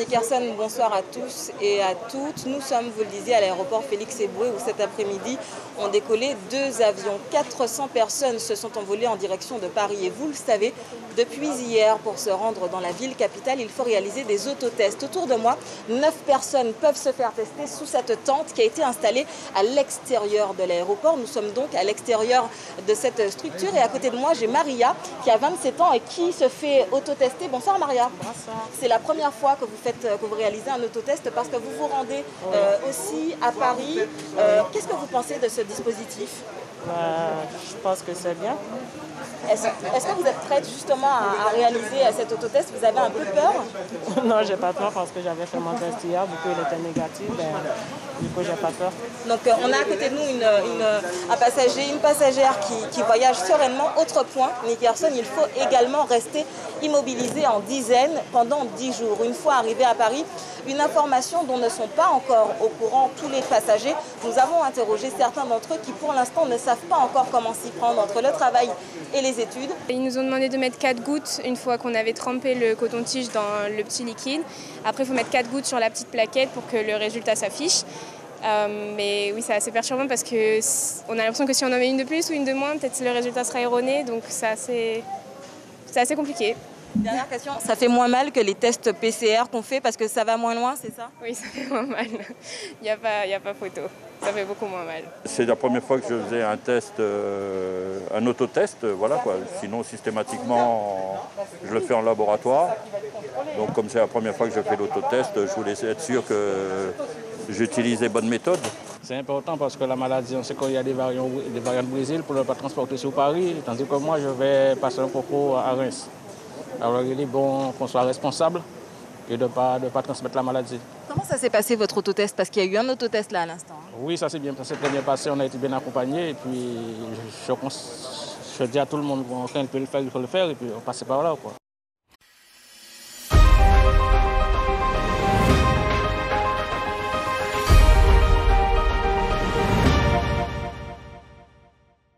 Nickerson, bonsoir à tous et à toutes. Nous sommes, vous le disiez, à l'aéroport Félix-Éboué où cet après-midi ont décollé 2 avions. 400 personnes se sont envolées en direction de Paris. Et vous le savez, depuis hier, pour se rendre dans la ville capitale, il faut réaliser des autotests. Autour de moi, 9 personnes peuvent se faire tester sous cette tente qui a été installée à l'extérieur de l'aéroport. Nous sommes donc à l'extérieur de cette structure. Et à côté de moi, j'ai Maria qui a 27 ans et qui se fait autotester. Bonsoir Maria. Bonsoir. C'est la première fois que vous réalisez un autotest parce que vous vous rendez aussi à Paris. Qu'est-ce que vous pensez de ce dispositif? Je pense que c'est bien. Est-ce que vous êtes prête justement à réaliser cet autotest? Vous avez un peu peur? Non, j'ai pas peur parce que j'avais fait mon test hier, vu qu'il était négatif. Du coup, j'ai pas peur. Donc on a à côté de nous un passager, une passagère qui voyage sereinement. Autre point, Nickerson, il faut également rester immobilisé en dizaines pendant 10 jours. Une fois arrivé à Paris, une information dont ne sont pas encore au courant tous les passagers. Nous avons interrogé certains d'entre eux qui pour l'instant ne savent pas encore comment s'y prendre entre le travail et les études. Ils nous ont demandé de mettre 4 gouttes une fois qu'on avait trempé le coton-tige dans le petit liquide. Après, il faut mettre 4 gouttes sur la petite plaquette pour que le résultat s'affiche. Mais oui, c'est assez perturbant parce qu'on a l'impression que si on en met une de plus ou une de moins, peut-être le résultat sera erroné. Donc c'est assez compliqué. Dernière question, ça fait moins mal que les tests PCR qu'on fait parce que ça va moins loin, c'est ça? Oui, ça fait moins mal. Il n'y a pas photo. Ça fait beaucoup moins mal. C'est la première fois que je faisais un test, un autotest, voilà quoi. Sinon, systématiquement, je le fais en laboratoire. Donc, comme c'est la première fois que je fais l'autotest, je voulais être sûr que j'utilise les bonnes méthodes. C'est important parce que la maladie, on sait qu'il y a des variants de Brésil pour ne pas transporter sur Paris, tandis que moi, je vais passer un concours à Reims. Alors, il est bon qu'on soit responsable et de ne pas transmettre la maladie. Comment ça s'est passé votre autotest? Parce qu'il y a eu un autotest là à l'instant. Oui, ça s'est très bien passé, on a été bien accompagnés. Et puis, je dis à tout le monde, quand il peut le faire, il faut le faire. Et puis, on passe par là, quoi.